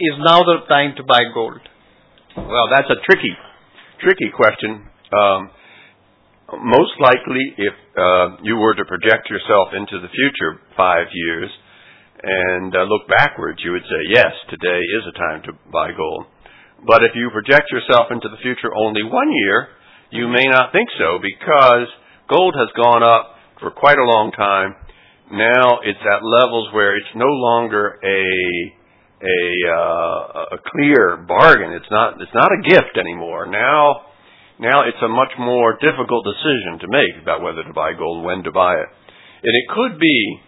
is now the time to buy gold? Well, that's a tricky question. Most likely, if you were to project yourself into the future 5 years and look backwards, you would say, yes, today is a time to buy gold. But if you project yourself into the future only 1 year, you may not think so, because gold has gone up for quite a long time. Now it's at levels where it's no longer a clear bargain. It's not a gift anymore. Now it's a much more difficult decision to make about whether to buy gold and when to buy it. And it could be,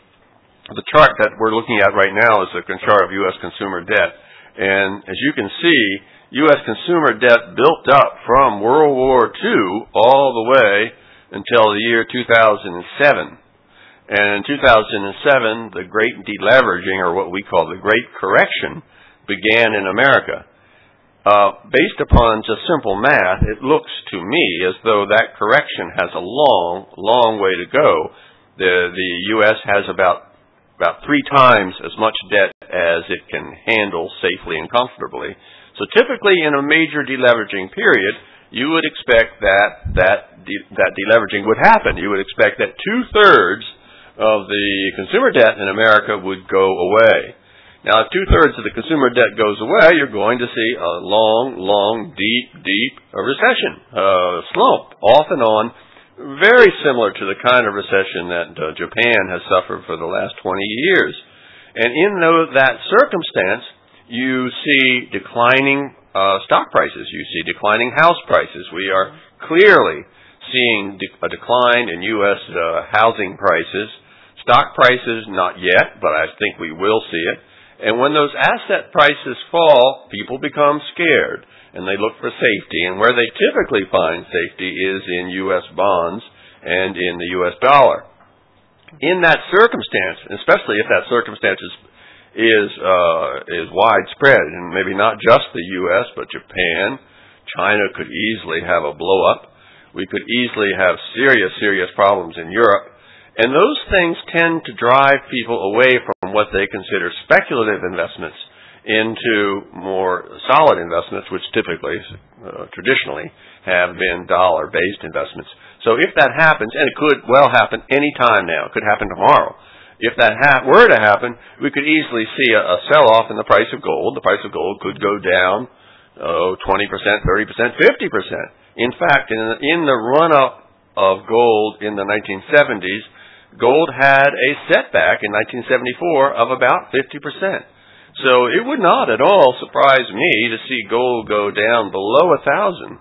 the chart that we're looking at right now is a chart of U.S. consumer debt. And as you can see, U.S. consumer debt built up from World War II all the way until the year 2007. And in 2007, the great deleveraging, or what we call the Great Correction, began in America. Based upon just simple math, it looks to me as though that correction has a long way to go. The U.S. has about 3 times as much debt as it can handle safely and comfortably. So typically in a major deleveraging period, you would expect that deleveraging would happen. You would expect that 2/3 of the consumer debt in America would go away. Now, if 2/3 of the consumer debt goes away, you're going to see a long, deep recession, slump, off and on, very similar to the kind of recession that Japan has suffered for the last 20 years. And in that circumstance, you see declining stock prices. You see declining house prices. We are clearly seeing a decline in U.S. Housing prices. Stock prices, not yet, but I think we will see it. And when those asset prices fall, people become scared, and they look for safety. And where they typically find safety is in U.S. bonds and in the U.S. dollar. In that circumstance, especially if that circumstance is widespread, and maybe not just the U.S., but Japan, China could easily have a blow-up. We could easily have serious problems in Europe. And those things tend to drive people away from what they consider speculative investments into more solid investments, which typically, traditionally, have been dollar-based investments. So if that happens, and it could well happen any time now, it could happen tomorrow. If that were to happen, we could easily see a sell-off in the price of gold. The price of gold could go down 20%, 30%, 50%. In fact, in the run-up of gold in the 1970s, gold had a setback in 1974 of about 50%. So it would not at all surprise me to see gold go down below 1,000,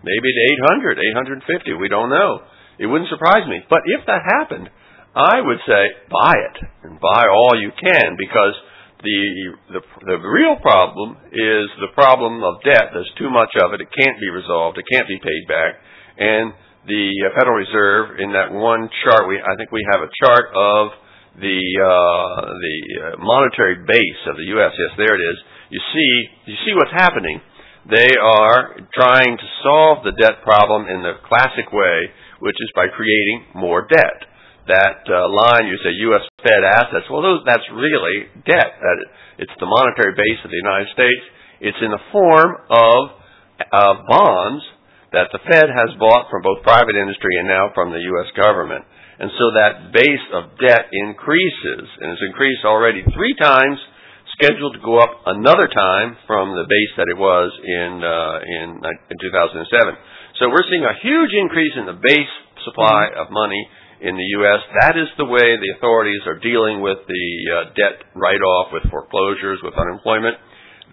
maybe to 800, 850. We don't know. It wouldn't surprise me. But if that happened, I would say buy it and buy all you can, because the real problem is the problem of debt. There's too much of it. It can't be resolved. It can't be paid back. And the Federal Reserve, in that one chart, I think we have a chart of the monetary base of the U.S. Yes, there it is. You see what's happening. They are trying to solve the debt problem in the classic way, which is by creating more debt. That line, you say U.S. Fed assets, well, that's really debt. It's the monetary base of the United States. It's in the form of bonds that the Fed has bought from both private industry and now from the U.S. government. And so that base of debt increases, and it's increased already 3 times, scheduled to go up another time from the base that it was in 2007. So we're seeing a huge increase in the base supply of money in the U.S. That is the way the authorities are dealing with the debt write-off, with foreclosures, with unemployment.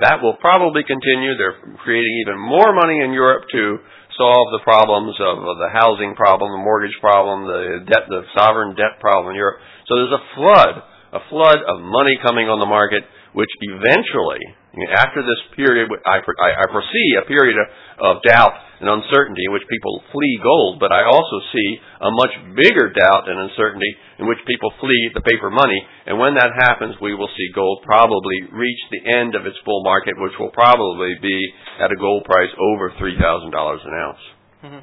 That will probably continue. They're creating even more money in Europe to solve the problems of the housing problem, the mortgage problem, the sovereign debt problem in Europe. So there's a flood of money coming on the market, which eventually, after this period, I foresee a period of doubt and uncertainty in which people flee gold, but I also see a much bigger doubt and uncertainty in which people flee the paper money. And when that happens, we will see gold probably reach the end of its bull market, which will probably be at a gold price over $3,000 an ounce. Mm-hmm.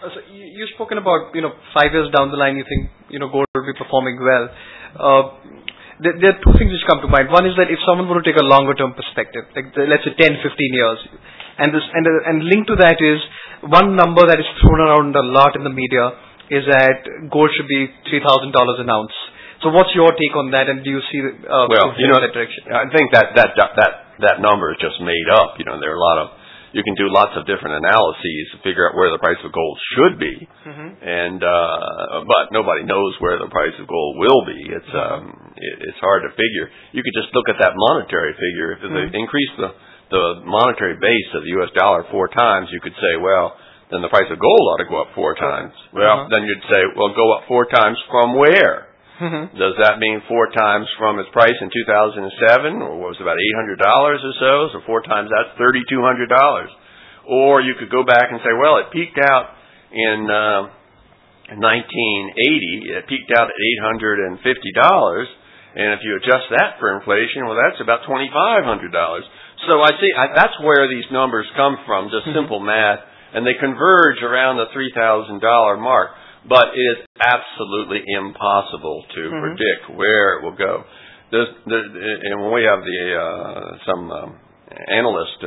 So you've spoken about, 5 years down the line, you think, gold will be performing well. there are two things which come to mind. One is that if someone were to take a longer term perspective, like let's say 10, 15 years, and linked to that is one number that is thrown around a lot in the media is that gold should be $3,000 an ounce. So what's your take on that, and do you see that direction? I think that number is just made up. There are a lot of, you can do lots of different analyses to figure out where the price of gold should be, and but nobody knows where the price of gold will be. It's hard to figure. You could just look at that monetary figure. If they increase the monetary base of the U.S. dollar 4 times, you could say, well, then the price of gold ought to go up 4 times. Well, then you'd say, well, go up 4 times from where? Does that mean 4 times from its price in 2007, or was it about $800 or so? So 4 times that's $3,200. Or you could go back and say, well, it peaked out in 1980. It peaked out at $850, and if you adjust that for inflation, well, that's about $2,500. So I see that's where these numbers come from, just simple math, and they converge around the $3,000 mark. But it is absolutely impossible to predict where it will go. And when we have some analyst,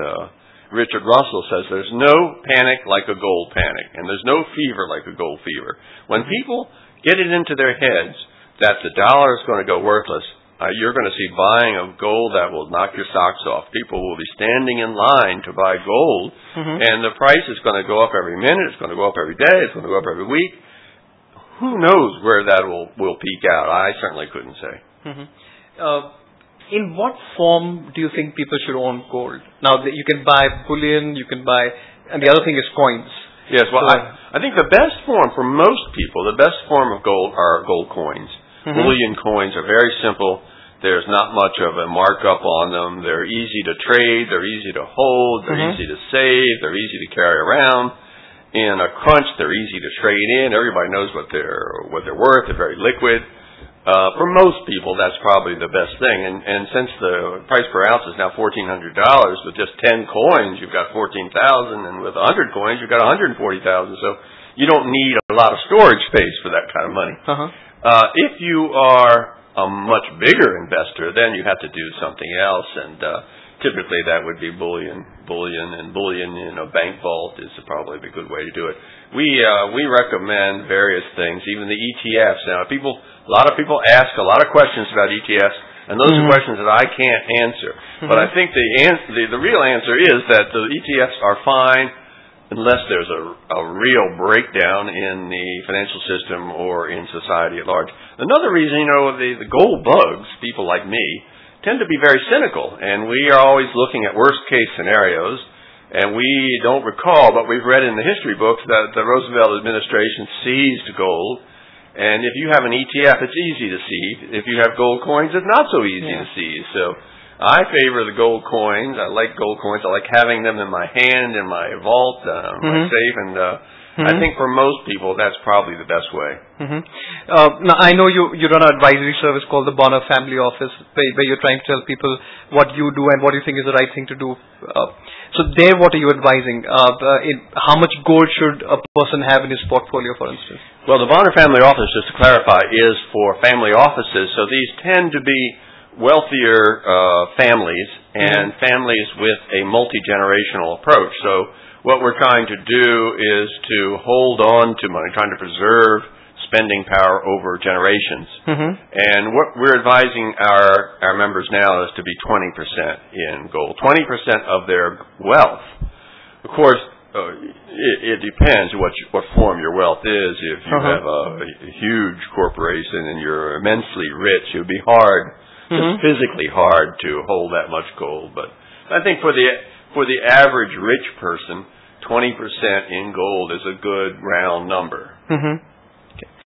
Richard Russell says there's no panic like a gold panic, and there's no fever like a gold fever. When people get it into their heads that the dollar is going to go worthless, you're going to see buying of gold that will knock your socks off. People will be standing in line to buy gold, and the price is going to go up every minute. It's going to go up every day. It's going to go up every week. Who knows where that will peak out? I certainly couldn't say. In what form do you think people should own gold? Now, you can buy bullion, and the other thing is coins. Yes, well, I think the best form for most people, the best form of gold are gold coins. Bullion coins are very simple. There's not much of a markup on them. They're easy to trade. They're easy to hold. They're easy to save. They're easy to carry around. In a crunch, they're easy to trade in. Everybody knows what they're worth. They're very liquid. For most people, that's probably the best thing. And since the price per ounce is now $1,400, with just 10 coins, you've got $14,000, and with 100 coins, you've got $140,000. So you don't need a lot of storage space for that kind of money. If you are a much bigger investor, then you have to do something else, and typically that would be bullion in a bank vault is probably a good way to do it. We recommend various things, even the ETFs. Now, a lot of people ask a lot of questions about ETFs, and those are questions that I can't answer. But I think the real answer is that the ETFs are fine unless there's a real breakdown in the financial system or in society at large. Another reason, the gold bugs, people like me, tend to be very cynical, and we are always looking at worst-case scenarios, and we don't recall, but we've read in the history books that the Roosevelt administration seized gold, and if you have an ETF, it's easy to seize. If you have gold coins, it's not so easy to seize. So I favor the gold coins. I like gold coins. I like having them in my hand, in my vault, my safe, and I think for most people, that's probably the best way. Now, I know you run an advisory service called the Bonner Family Office, where you're trying to tell people what you do and what you think is the right thing to do. So there, what are you advising? How much gold should a person have in his portfolio, for instance? Well, the Bonner Family Office, just to clarify, is for family offices. So these tend to be wealthier families and families with a multi-generational approach. So what we're trying to do is to hold on to money, trying to preserve spending power over generations. And what we're advising our members now is to be 20% in gold, 20% of their wealth. Of course, it depends what form your wealth is. If you have a huge corporation and you're immensely rich, it would be hard, just physically hard to hold that much gold. But I think for the average rich person, 20% in gold is a good round number.